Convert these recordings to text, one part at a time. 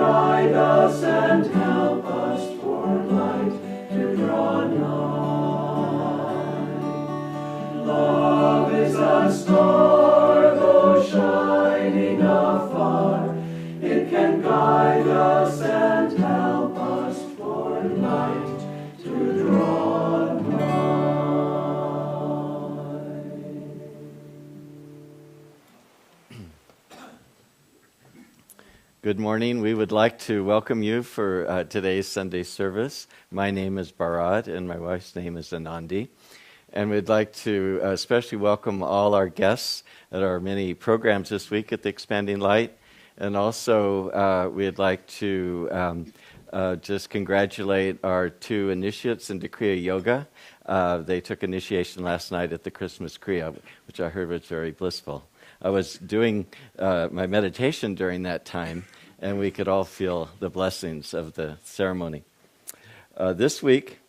guide us and help us toward light to draw nigh. Love is a star, though shining afar, it can guide us and help us toward light to draw nigh. Good morning. We would like to welcome you for today's Sunday service. My name is Bharat and my wife's name is Anandi. And we'd like to especially welcome all our guests at our many programs this week at the Expanding Light. And also we'd like to just congratulate our two initiates into Kriya Yoga. They took initiation last night at the Christmas Kriya, which I heard was very blissful. I was doing my meditation during that time, and we could all feel the blessings of the ceremony. This week,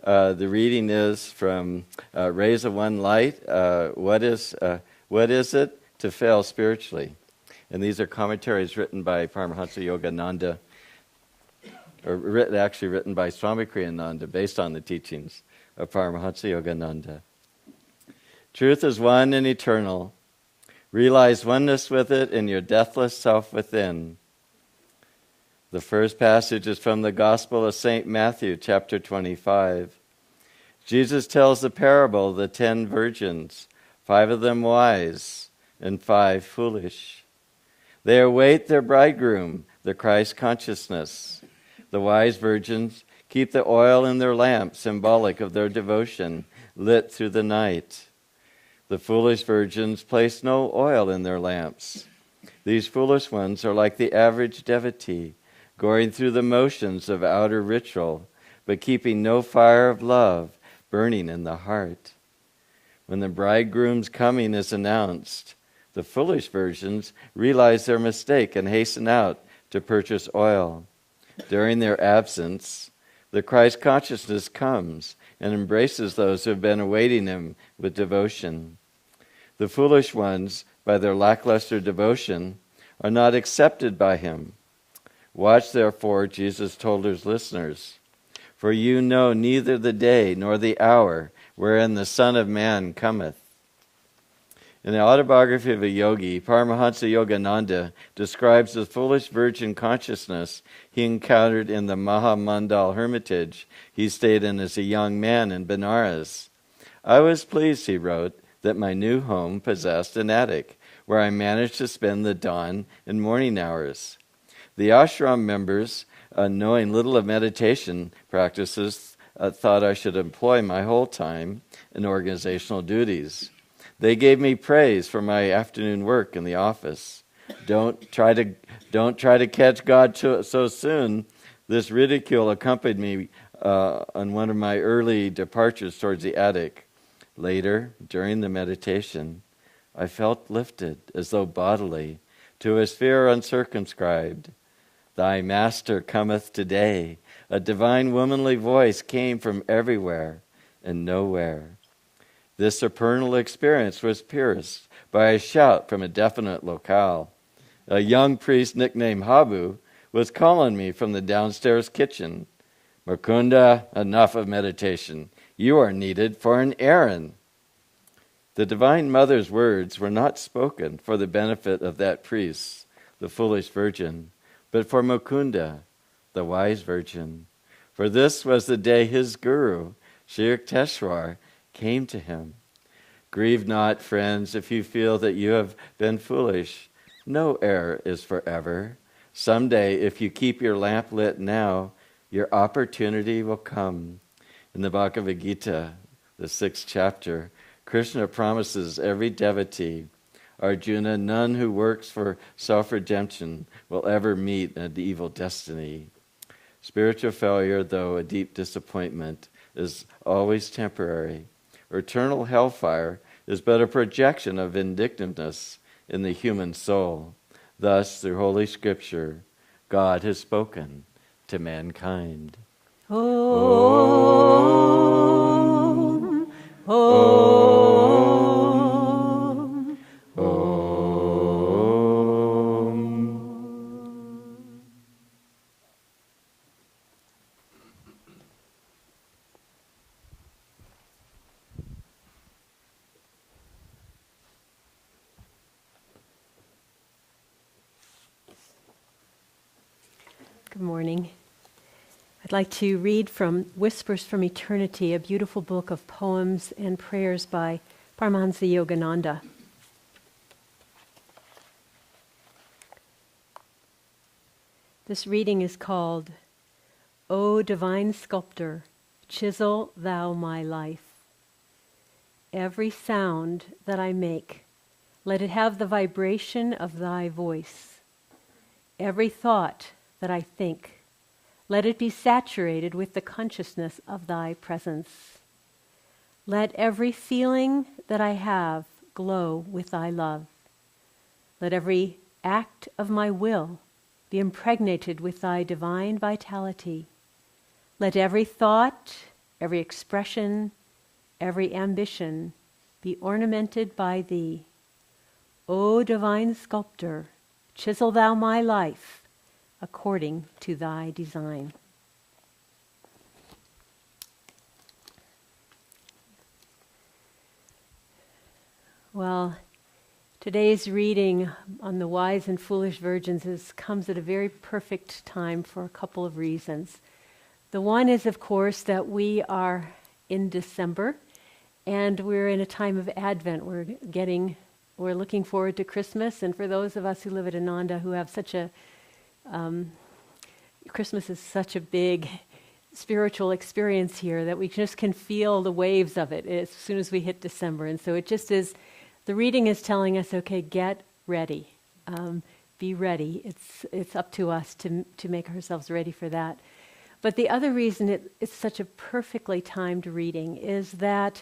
the reading is from Rays of One Light. What is it to fail spiritually? And these are commentaries written by Paramahansa Yogananda, or written by Swami Kriyananda, based on the teachings of Paramahansa Yogananda. Truth is one and eternal. Realize oneness with it in your deathless self within. The first passage is from the Gospel of St. Matthew, chapter 25. Jesus tells the parable of the 10 virgins, 5 of them wise and 5 foolish. They await their bridegroom, the Christ consciousness. The wise virgins keep the oil in their lamp, symbolic of their devotion, lit through the night. The foolish virgins place no oil in their lamps. These foolish ones are like the average devotee, going through the motions of outer ritual, but keeping no fire of love burning in the heart. When the bridegroom's coming is announced, the foolish virgins realize their mistake and hasten out to purchase oil. During their absence, the Christ consciousness comes and embraces those who have been awaiting him with devotion. The foolish ones, by their lackluster devotion, are not accepted by him. Watch, therefore, Jesus told his listeners, for you know neither the day nor the hour wherein the Son of Man cometh. In the autobiography of a yogi, Paramahansa Yogananda describes the foolish virgin consciousness he encountered in the Mahamandal hermitage he stayed in as a young man in Benares. I was pleased, he wrote, that my new home possessed an attic where I managed to spend the dawn and morning hours. The ashram members, knowing little of meditation practices, thought I should employ my whole time in organizational duties. They gave me praise for my afternoon work in the office. Don't try to catch God so soon. This ridicule accompanied me on one of my early departures towards the attic. Later, during the meditation, I felt lifted, as though bodily, to a sphere uncircumscribed. Thy Master cometh today. A divine womanly voice came from everywhere and nowhere. This supernal experience was pierced by a shout from a definite locale. A young priest nicknamed Habu was calling me from the downstairs kitchen. Mukunda, enough of meditation. You are needed for an errand. The Divine Mother's words were not spoken for the benefit of that priest, the foolish virgin, but for Mukunda, the wise virgin. For this was the day his guru, Sri Yukteswar, came to him. Grieve not, friends, if you feel that you have been foolish. No error is forever. Someday, if you keep your lamp lit now, your opportunity will come. In the Bhagavad Gita, the 6th chapter, Krishna promises every devotee, Arjuna, none who works for self-redemption will ever meet an evil destiny. Spiritual failure, though a deep disappointment, is always temporary. Eternal hellfire is but a projection of vindictiveness in the human soul. Thus, through Holy Scripture, God has spoken to mankind. Om, Om, Om. 「 Om. 「 Om. 」 Om. 」 Om. 」 Om. 」 Om. 」 Om. 」 Om. 」 Om. 」 Om. 」 Om. 」 Om. 」 Om. 」 Om. 」 Om. 」 Om. 」 Om. 」 Om. 」 Om. Good morning. I'd like to read from Whispers from Eternity, a beautiful book of poems and prayers by Paramahansa Yogananda. This reading is called, O Divine Sculptor, Chisel Thou My Life. Every sound that I make, let it have the vibration of Thy voice. Every thought that I think, let it be saturated with the consciousness of Thy presence. Let every feeling that I have glow with Thy love. Let every act of my will be impregnated with Thy divine vitality. Let every thought, every expression, every ambition be ornamented by Thee. O Divine Sculptor, chisel Thou my life according to Thy design. Well, today's reading on the wise and foolish virgins comes at a very perfect time for a couple of reasons. The one is, of course, that we are in December and we're in a time of Advent. We're looking forward to Christmas, and for those of us who live at Ananda who have such a Christmas is such a big spiritual experience here that we just can feel the waves of it as soon as we hit December. And so it just is, the reading is telling us, okay, get ready. Be ready. It's up to us to make ourselves ready for that. But the other reason it's such a perfectly timed reading is that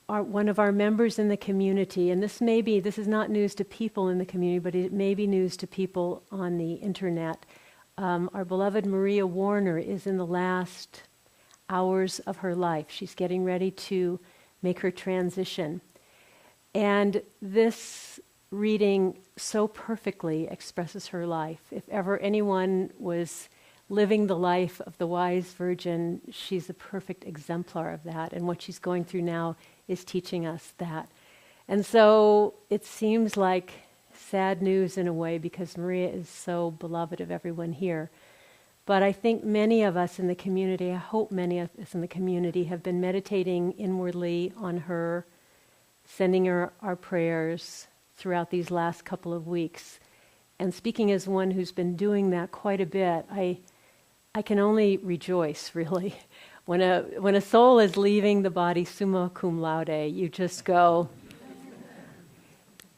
one of our members in the community, and this is not news to people in the community, but it may be news to people on the internet. Our beloved Maria Warner is in the last hours of her life. She's getting ready to make her transition. And this reading so perfectly expresses her life. If ever anyone was living the life of the wise virgin, she's a perfect exemplar of that. And what she's going through now is teaching us that. And so it seems like sad news in a way because Maria is so beloved of everyone here. But I think many of us in the community, I hope many of us in the community have been meditating inwardly on her, sending her our prayers throughout these last couple of weeks. And speaking as one who's been doing that quite a bit, I can only rejoice, really. When a soul is leaving the body summa cum laude, you just go,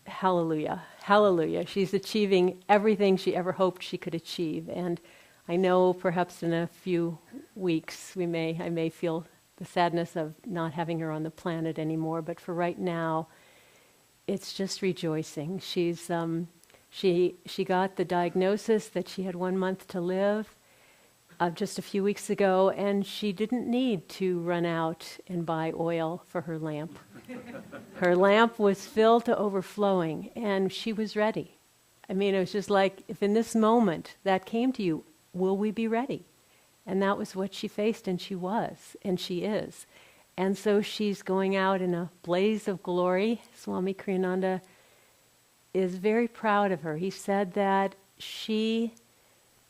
hallelujah, hallelujah. She's achieving everything she ever hoped she could achieve. And I know perhaps in a few weeks I may feel the sadness of not having her on the planet anymore, but for right now, it's just rejoicing. She got the diagnosis that she had 1 month to live just a few weeks ago, and she didn't need to run out and buy oil for her lamp. Her lamp was filled to overflowing, and she was ready. I mean, it was just like, if in this moment that came to you, will we be ready? And that was what she faced, and she was, and she is. And so she's going out in a blaze of glory. Swami Kriyananda is very proud of her. He said that she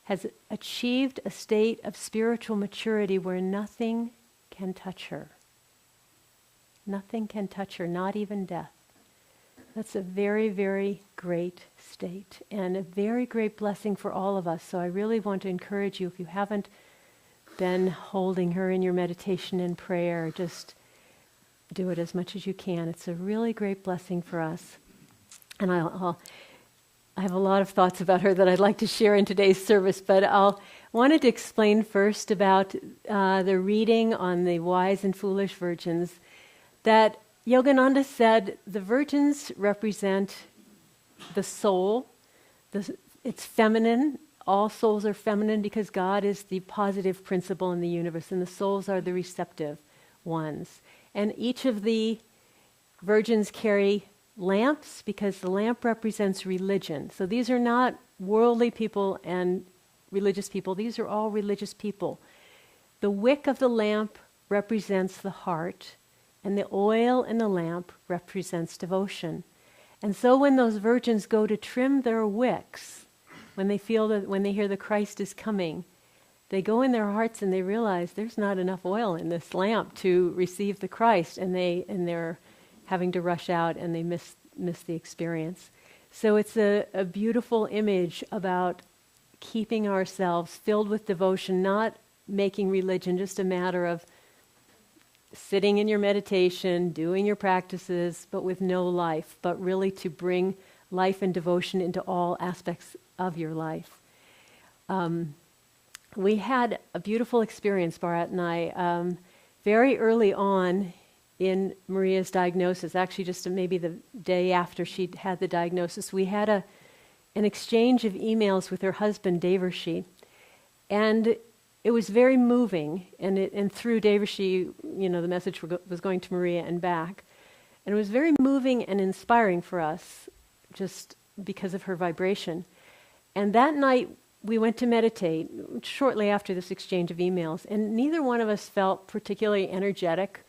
has achieved a state of spiritual maturity where nothing can touch her. Nothing can touch her, not even death. That's a very, very great state and a very great blessing for all of us. So I really want to encourage you, if you haven't been holding her in your meditation and prayer, just do it as much as you can. It's a really great blessing for us. And I have a lot of thoughts about her that I'd like to share in today's service, but I wanted to explain first about the reading on the wise and foolish virgins, that Yogananda said the virgins represent the soul. It's feminine. All souls are feminine because God is the positive principle in the universe, and the souls are the receptive ones. And each of the virgins carry lamps because the lamp represents religion. So these are not worldly people and religious people. These are all religious people. The wick of the lamp represents the heart, and the oil in the lamp represents devotion. And so when those virgins go to trim their wicks, when they feel that, when they hear the Christ is coming, they go in their hearts and they realize there's not enough oil in this lamp to receive the Christ, and they're having to rush out and they miss the experience. So it's a beautiful image about keeping ourselves filled with devotion, not making religion just a matter of sitting in your meditation, doing your practices, but with no life, but really to bring life and devotion into all aspects of your life. We had a beautiful experience, Bharat and I, very early on in Maria's diagnosis, actually just maybe the day after she'd had the diagnosis. We had an exchange of emails with her husband, Devarshi, and it was very moving, and through Devarshi, the message was going to Maria and back. And it was very moving and inspiring for us, just because of her vibration. And that night, we went to meditate shortly after this exchange of emails, and neither one of us felt particularly energetic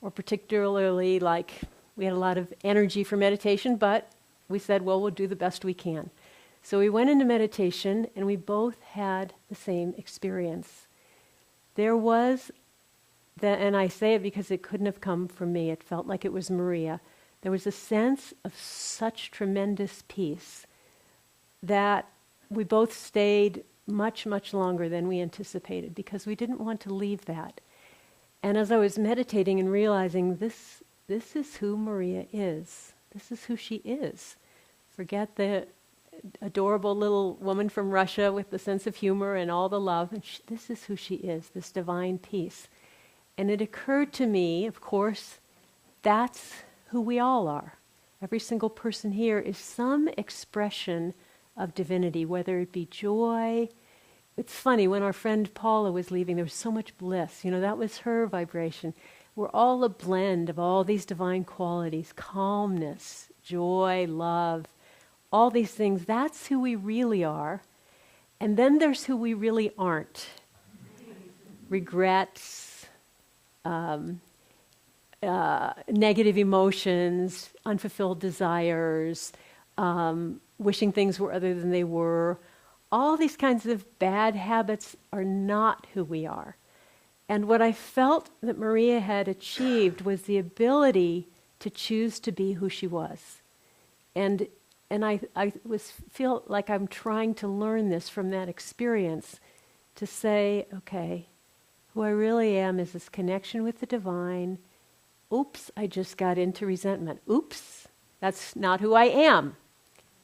or particularly like we had a lot of energy for meditation, but we said, well, we'll do the best we can. So we went into meditation, and we both had the same experience. There was, and I say it because it couldn't have come from me, it felt like it was Maria. There was a sense of such tremendous peace that we both stayed much, much longer than we anticipated because we didn't want to leave that. And as I was meditating and realizing this is who Maria is. This is who she is. Forget the adorable little woman from Russia with the sense of humor and all the love. And this is who she is, this divine peace. And it occurred to me, of course, that's who we all are. Every single person here is some expression of divinity, whether it be joy. It's funny, when our friend Paula was leaving, there was so much bliss. That was her vibration. We're all a blend of all these divine qualities, calmness, joy, love, all these things. That's who we really are. And then there's who we really aren't. Regrets, negative emotions, unfulfilled desires, wishing things were other than they were. All these kinds of bad habits are not who we are. And what I felt that Maria had achieved was the ability to choose to be who she was. And I feel like I'm trying to learn this from that experience, to say, okay, who I really am is this connection with the divine. Oops, I just got into resentment. Oops, that's not who I am.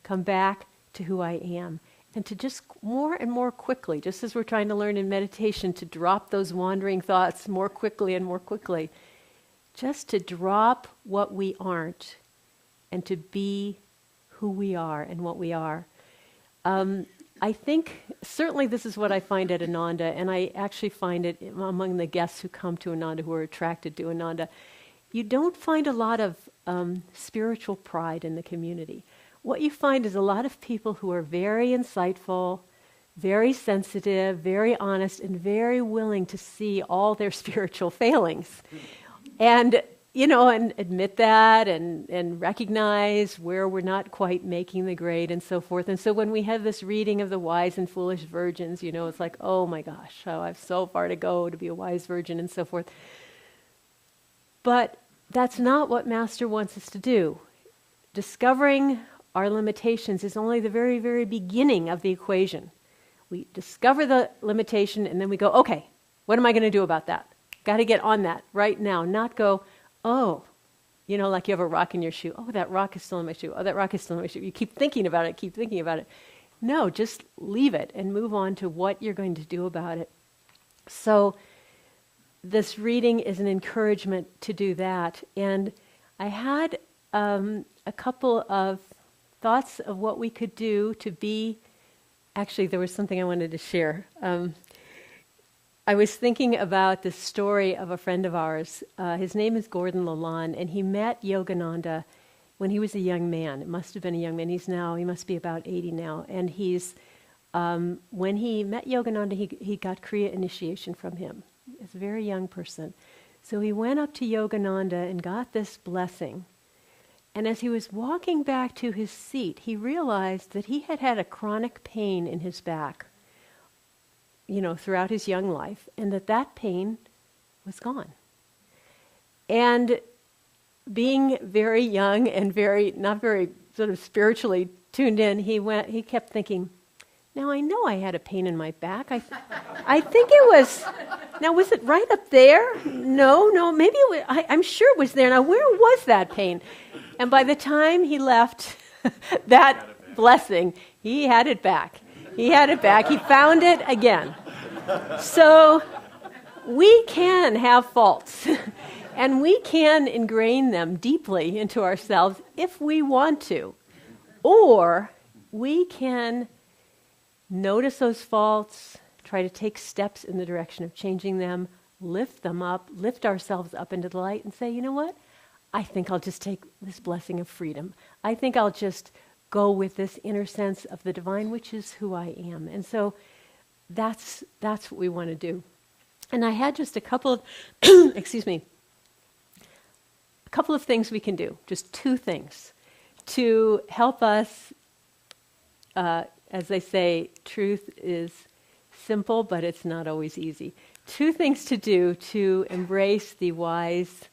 Come back to who I am. And to just more and more quickly, just as we're trying to learn in meditation, to drop those wandering thoughts more quickly and more quickly. Just to drop what we aren't and to be who we are and what we are. I think, certainly this is what I find at Ananda, and I actually find it among the guests who come to Ananda, who are attracted to Ananda. You don't find a lot of spiritual pride in the community. What you find is a lot of people who are very insightful, very sensitive, very honest, and very willing to see all their spiritual failings. And, and admit that and recognize where we're not quite making the grade and so forth. And so when we have this reading of the wise and foolish virgins, it's like, oh my gosh, I have so far to go to be a wise virgin and so forth. But that's not what Master wants us to do. Discovering our limitations is only the very, very beginning of the equation. We discover the limitation and then we go, okay, what am I going to do about that? Got to get on that right now, not go, oh, like you have a rock in your shoe. Oh, that rock is still in my shoe. Oh, that rock is still in my shoe. You keep thinking about it, No, just leave it and move on to what you're going to do about it. So this reading is an encouragement to do that. And I had a couple of thoughts of what we could do to be. Actually, there was something I wanted to share. I was thinking about the story of a friend of ours. His name is Gordon Lalonde, and he met Yogananda when he was a young man. It must have been a young man. He must be about 80 now. And when he met Yogananda, he got Kriya initiation from him as a very young person. So he went up to Yogananda and got this blessing. And as he was walking back to his seat, he realized that he had had a chronic pain in his back, throughout his young life, and that pain was gone. And being very young and not very sort of spiritually tuned in, he kept thinking, now I know I had a pain in my back. I think it was, now was it right up there? No, maybe it was, I'm sure it was there. Now where was that pain? And by the time he left that blessing, he had it back. He found it again. So we can have faults, and we can ingrain them deeply into ourselves if we want to. Or we can notice those faults, try to take steps in the direction of changing them, lift them up, lift ourselves up into the light and say, you know what? I think I'll just take this blessing of freedom. I think I'll just go with this inner sense of the divine, which is who I am. And so that's what we want to do. And I had just a couple of, a couple of things we can do, just 2 things, to help us, as they say, truth is simple, but it's not always easy. 2 things to do to embrace the wise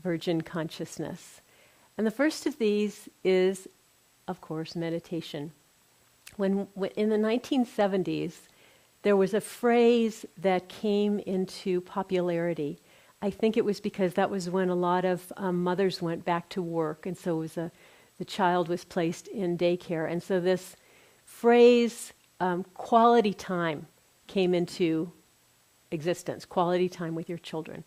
virgin consciousness. And the first of these is, of course, meditation. When in the 1970s, there was a phrase that came into popularity. I think it was because that was when a lot of mothers went back to work, and so the child was placed in daycare. And so this phrase, quality time, came into existence. Quality time with your children.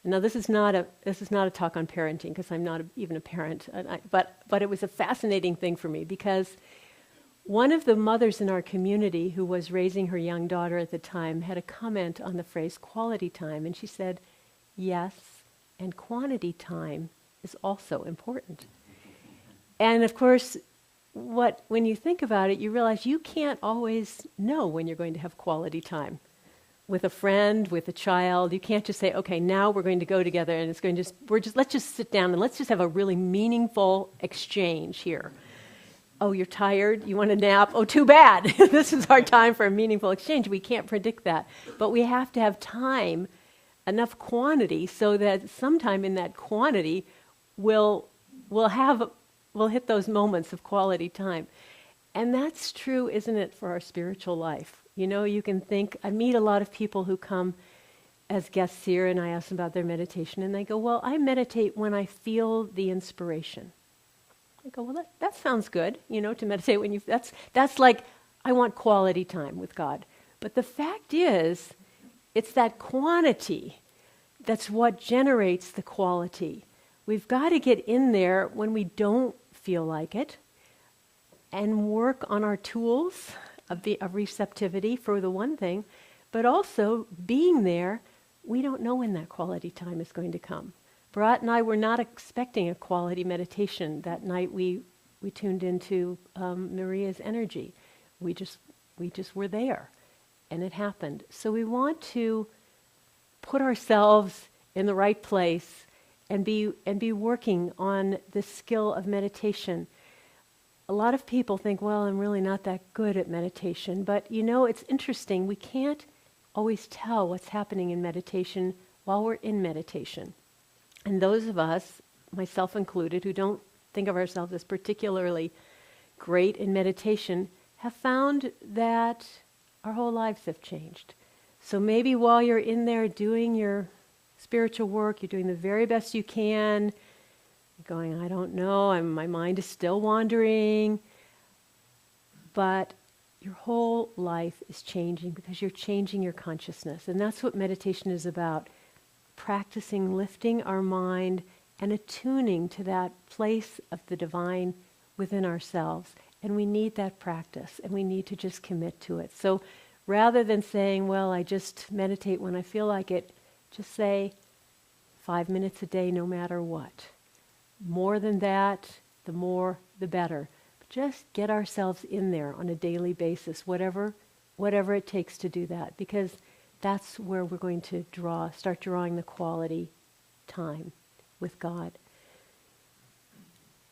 Now, this is not a talk on parenting, because I'm not even a parent. But it was a fascinating thing for me, because one of the mothers in our community who was raising her young daughter at the time had a comment on the phrase quality time, and she said, yes, and quantity time is also important. And of course, when you think about it, you realize you can't always know when you're going to have quality time. With a friend, with a child, you can't just say, okay, now we're going to go together and let's just sit down and let's just have a really meaningful exchange here. Oh, you're tired? You want a nap? Oh, too bad. This is our time for a meaningful exchange. We can't predict that. But we have to have time, enough quantity, so that sometime in that quantity we'll hit those moments of quality time. And that's true, isn't it, for our spiritual life? You can think, I meet a lot of people who come as guests here, and I ask them about their meditation, and they go, well, I meditate when I feel the inspiration. I go, well, that sounds good, to meditate when that's like, I want quality time with God. But the fact is, it's that quantity that's what generates the quality. We've got to get in there when we don't feel like it and work on our tools of receptivity for the one thing, but also being there, we don't know when that quality time is going to come. Bharat and I were not expecting a quality meditation that night. We tuned into Maria's energy. We just were there, and it happened. So we want to put ourselves in the right place and be working on the skill of meditation. A lot of people think, well, I'm really not that good at meditation, but it's interesting. We can't always tell what's happening in meditation while we're in meditation. And those of us, myself included, who don't think of ourselves as particularly great in meditation, have found that our whole lives have changed. So maybe while you're in there doing your spiritual work, you're doing the very best you can, you're going, I don't know, my mind is still wandering, but your whole life is changing because you're changing your consciousness. And that's what meditation is about. Practicing lifting our mind and attuning to that place of the divine within ourselves. And we need that practice, and we need to just commit to it. So rather than saying, well, I just meditate when I feel like it, just say 5 minutes a day no matter what. More than that, the more, the better. But just get ourselves in there on a daily basis, whatever it takes to do that, because that's where we're going to start drawing the quality time with God.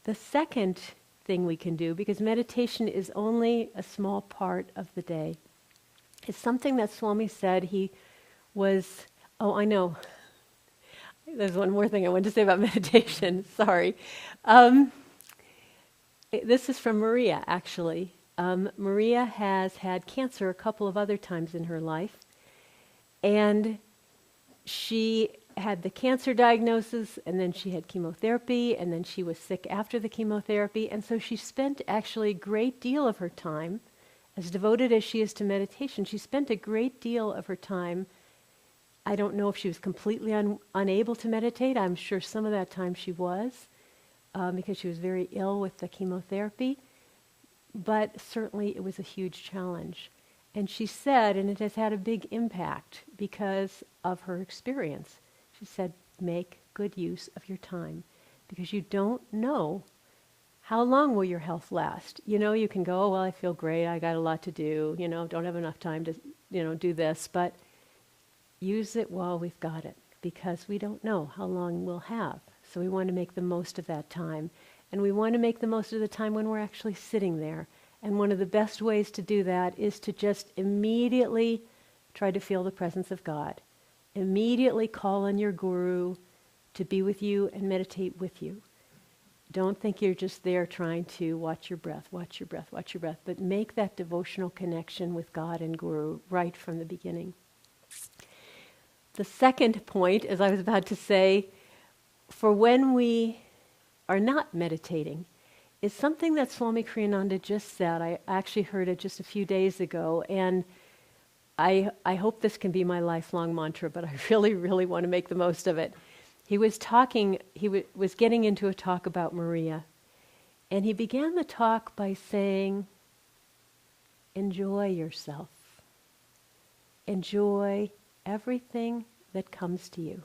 The second thing we can do, because meditation is only a small part of the day, is something that Swami said he was, oh, I know. There's one more thing I wanted to say about meditation. Sorry. This is from Maria, actually. Maria has had cancer a couple of other times in her life. And she had the cancer diagnosis, and then she had chemotherapy, and then she was sick after the chemotherapy. And so she spent actually a great deal of her time, as devoted as she is to meditation, she spent a great deal of her time. I don't know if she was completely unable to meditate. I'm sure some of that time she was, because she was very ill with the chemotherapy. But certainly it was a huge challenge. And she said, and it has had a big impact because of her experience, she said, make good use of your time, because you don't know how long will your health last. You know, you can go, oh, well, I feel great, I got a lot to do, don't have enough time to, do this, but use it while we've got it, because we don't know how long we'll have. So we want to make the most of that time. And we want to make the most of the time when we're actually sitting there. And one of the best ways to do that is to just immediately try to feel the presence of God. Immediately call on your guru to be with you and meditate with you. Don't think you're just there trying to watch your breath, but make that devotional connection with God and guru right from the beginning. The second point, as I was about to say, for when we are not meditating, is something that Swami Kriyananda just said. I actually heard it just a few days ago, and I hope this can be my lifelong mantra, but I really, really want to make the most of it. He was was getting into a talk about Maria, and he began the talk by saying, enjoy yourself. Enjoy everything that comes to you.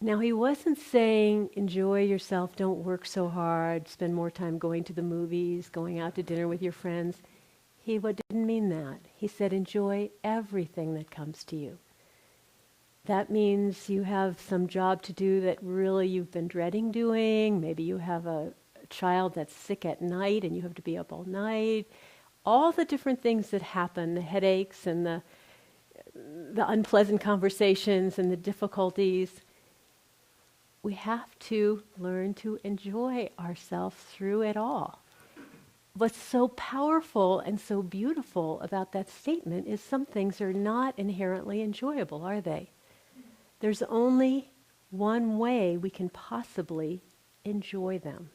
Now, he wasn't saying, enjoy yourself, don't work so hard, spend more time going to the movies, going out to dinner with your friends. He didn't mean that. He said, enjoy everything that comes to you. That means you have some job to do that really you've been dreading doing. Maybe you have a child that's sick at night and you have to be up all night. All the different things that happen, the headaches and the unpleasant conversations and the difficulties. We have to learn to enjoy ourselves through it all. What's so powerful and so beautiful about that statement is some things are not inherently enjoyable, are they? There's only one way we can possibly enjoy them.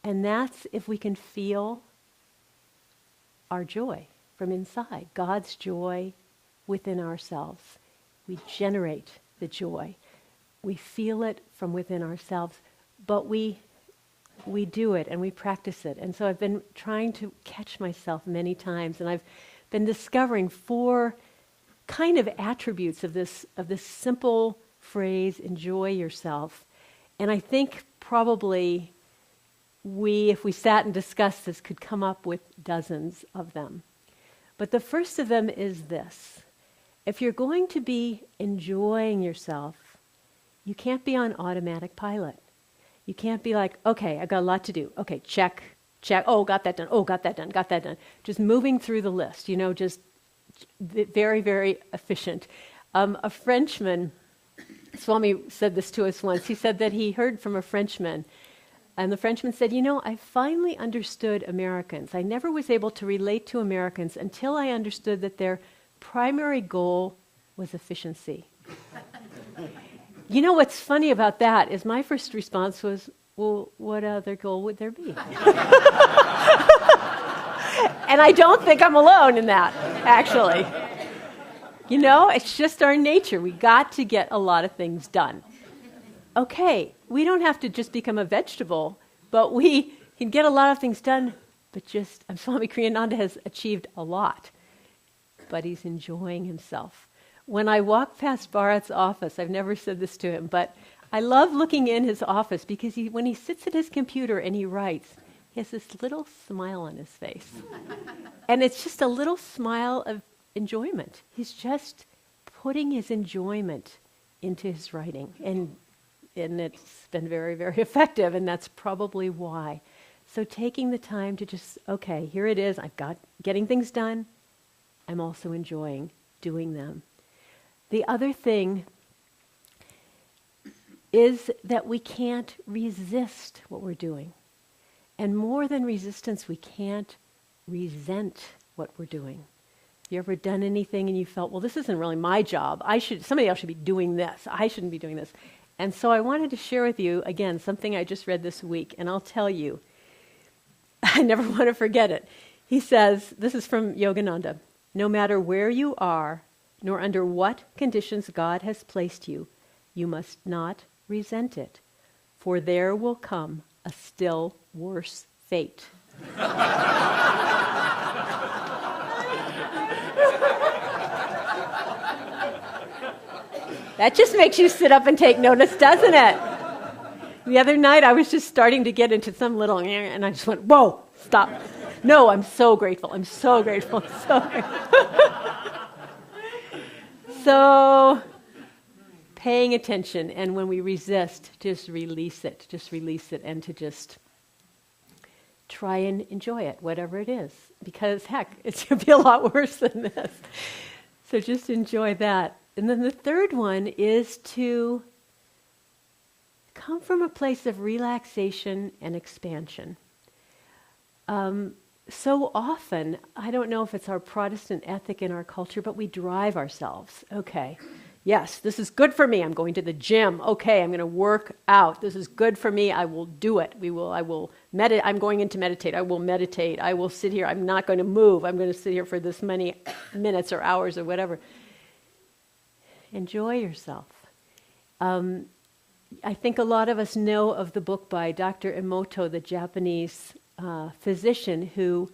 And that's if we can feel our joy from inside, God's joy within ourselves. We generate the joy. We feel it from within ourselves, but we do it and we practice it. And so I've been trying to catch myself many times, and I've been discovering 4 kind of attributes of this simple phrase, enjoy yourself. And I think probably if we sat and discussed this, could come up with dozens of them. But the first of them is this. If you're going to be enjoying yourself, you can't be on automatic pilot. You can't be like, okay, I got a lot to do. Okay, check. Oh, got that done. Oh, got that done. Just moving through the list, just very, very efficient. A Frenchman, Swami said this to us once. He said that he heard from a Frenchman, and the Frenchman said, I finally understood Americans. I never was able to relate to Americans until I understood that their primary goal was efficiency. What's funny about that is my first response was, well, what other goal would there be? And I don't think I'm alone in that, actually. It's just our nature. We got to get a lot of things done. Okay, we don't have to just become a vegetable, but we can get a lot of things done, but Swami Kriyananda has achieved a lot, but he's enjoying himself. When I walk past Bharat's office, I've never said this to him, but I love looking in his office because when he sits at his computer and he writes, he has this little smile on his face. And it's just a little smile of enjoyment. He's just putting his enjoyment into his writing. And and it's been very, very effective, and that's probably why. So taking the time to just, okay, here it is, I've got getting things done, I'm also enjoying doing them. The other thing is that we can't resist what we're doing. And more than resistance, we can't resent what we're doing. You ever done anything and you felt, well, this isn't really my job. Somebody else should be doing this. I shouldn't be doing this. And so I wanted to share with you, again, something I just read this week, and I'll tell you, I never want to forget it. He says, this is from Yogananda, no matter where you are, nor under what conditions God has placed you, you must not resent it, for there will come a still worse fate. That just makes you sit up and take notice, doesn't it? The other night I was just starting to get into some little, and I just went, whoa, stop. No, I'm so grateful. I'm so grateful. So grateful. So, paying attention, and when we resist, just release it. Just release it, and to just try and enjoy it, whatever it is. Because, heck, it's going to be a lot worse than this. So just enjoy that. And then the third one is to come from a place of relaxation and expansion. So often, I don't know if it's our Protestant ethic in our culture, but we drive ourselves. Okay, yes, this is good for me. I'm going to the gym. Okay, I'm going to work out. This is good for me. I will do it. I will meditate. I'm going in to meditate. I will meditate. I will sit here. I'm not going to move. I'm going to sit here for this many minutes or hours or whatever. Enjoy yourself. I think a lot of us know of the book by Dr. Emoto, the Japanese physician who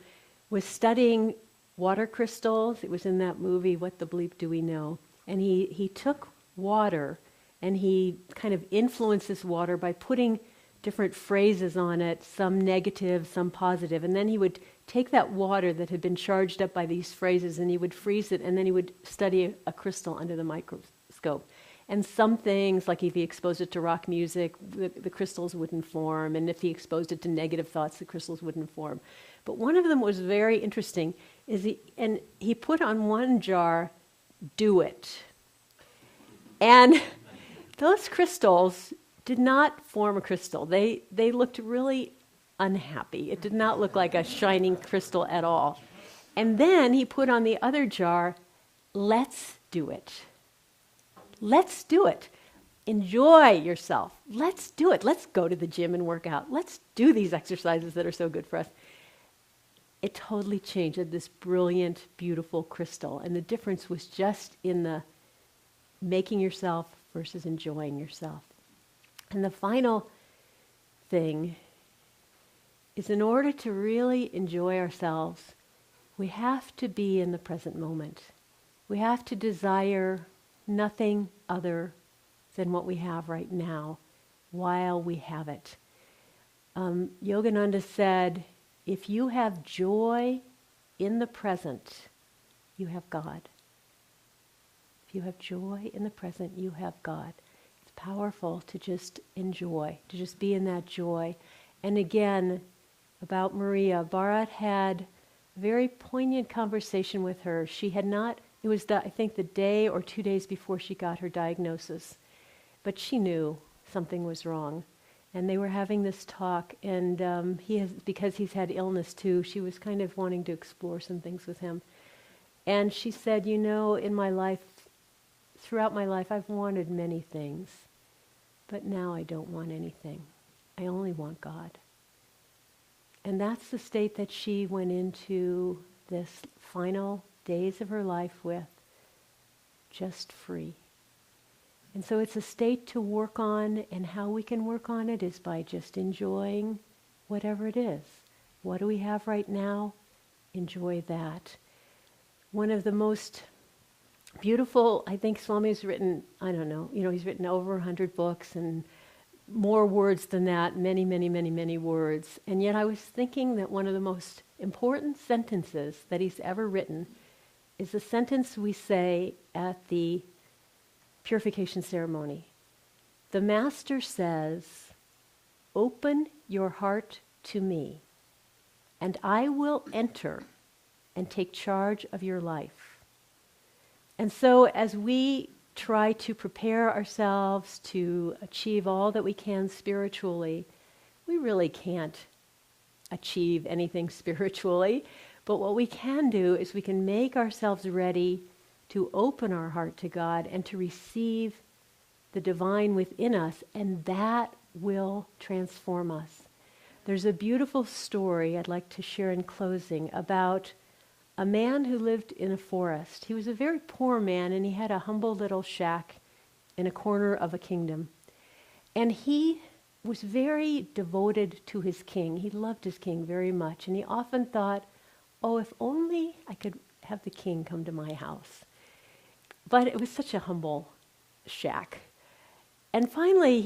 was studying water crystals. It was in that movie, What the Bleep Do We Know? And he took water and he kind of influenced this water by putting different phrases on it, some negative, some positive. And then he would take that water that had been charged up by these phrases and he would freeze it, and then he would study a crystal under the microscope. And some things, like if he exposed it to rock music, the crystals wouldn't form. And if he exposed it to negative thoughts, the crystals wouldn't form. But one of them was very interesting. He put on one jar, "Do it." And those crystals did not form a crystal. They looked really unhappy. It did not look like a shining crystal at all. And then he put on the other jar, "Let's do it. Let's do it. Enjoy yourself. Let's do it. Let's go to the gym and work out. Let's do these exercises that are so good for us." It totally changed. This brilliant, beautiful crystal. And the difference was just in the making yourself versus enjoying yourself. And the final thing is, in order to really enjoy ourselves, we have to be in the present moment. We have to desire nothing other than what we have right now while we have it. Yogananda said, if you have joy in the present, you have God. If you have joy in the present, you have God. It's powerful to just enjoy, to just be in that joy. And again, about Maria, Bharat had a very poignant conversation with her. She had not, it was I think the day or 2 days before she got her diagnosis, but she knew something was wrong. And they were having this talk, and because he's had illness too, she was kind of wanting to explore some things with him. And she said, in my life, throughout my life, I've wanted many things, but now I don't want anything. I only want God. And that's the state that she went into this final days of her life with, just free. And so it's a state to work on, and how we can work on it is by just enjoying whatever it is. What do we have right now? Enjoy that. One of the most beautiful, I think Swami's written, he's written over 100 books and more words than that, many, many, many, many words. And yet I was thinking that one of the most important sentences that he's ever written is the sentence we say at the purification ceremony. The Master says, "Open your heart to me, and I will enter and take charge of your life." And so as we try to prepare ourselves to achieve all that we can spiritually, we really can't achieve anything spiritually. But what we can do is we can make ourselves ready to open our heart to God and to receive the divine within us, and that will transform us. There's a beautiful story I'd like to share in closing about a man who lived in a forest. He was a very poor man, and he had a humble little shack in a corner of a kingdom. And he was very devoted to his king. He loved his king very much, and he often thought, oh, if only I could have the king come to my house. But it was such a humble shack. And finally,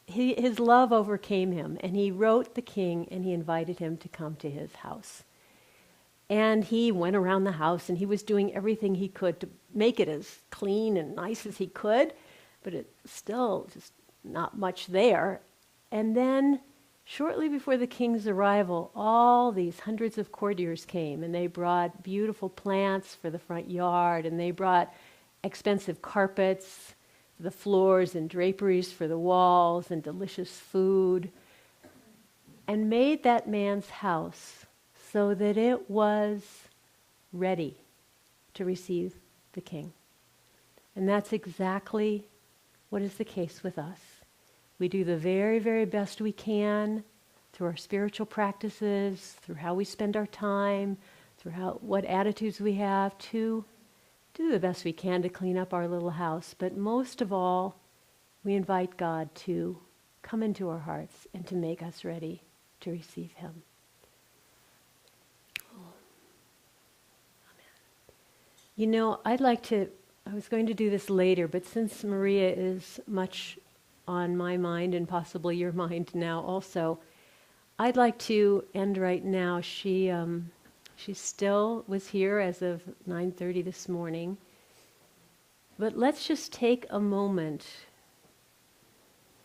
his love overcame him, and he wrote the king, and he invited him to come to his house. And he went around the house, and he was doing everything he could to make it as clean and nice as he could, but it still just not much there. And then, shortly before the king's arrival, all these hundreds of courtiers came, and they brought beautiful plants for the front yard, and they brought expensive carpets for the floors and draperies for the walls and delicious food, and made that man's house so that it was ready to receive the king. And that's exactly what is the case with us. We do the very, very best we can through our spiritual practices, through how we spend our time, through what attitudes we have, to do the best we can to clean up our little house. But most of all, we invite God to come into our hearts and to make us ready to receive Him. You know, I was going to do this later, but since Maria is much on my mind and possibly your mind now also, I'd like to end right now. She still was here as of 9:30 this morning. But let's just take a moment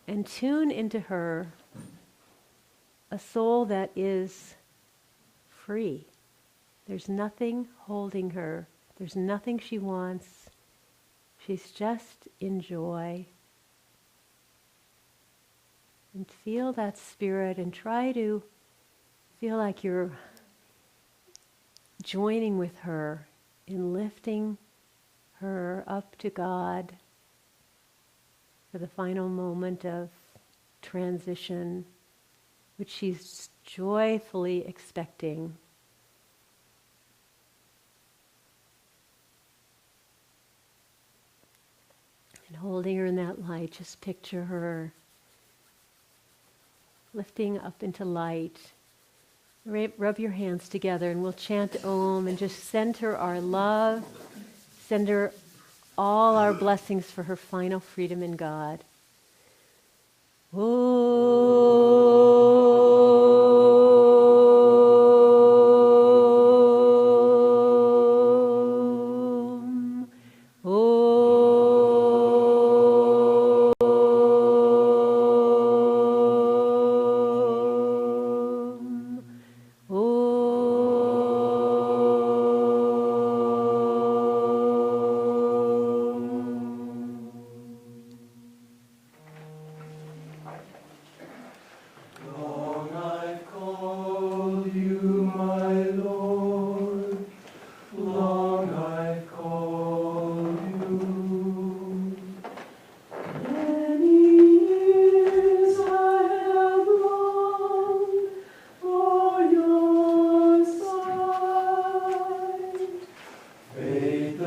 and tune into her, a soul that is free. There's nothing holding her. There's nothing she wants. She's just in joy. And feel that spirit and try to feel like you're joining with her in lifting her up to God for the final moment of transition, which she's joyfully expecting. And holding her in that light, just picture her lifting up into light. Rub your hands together and we'll chant Om and just send her our love, send her all our blessings for her final freedom in God. Faith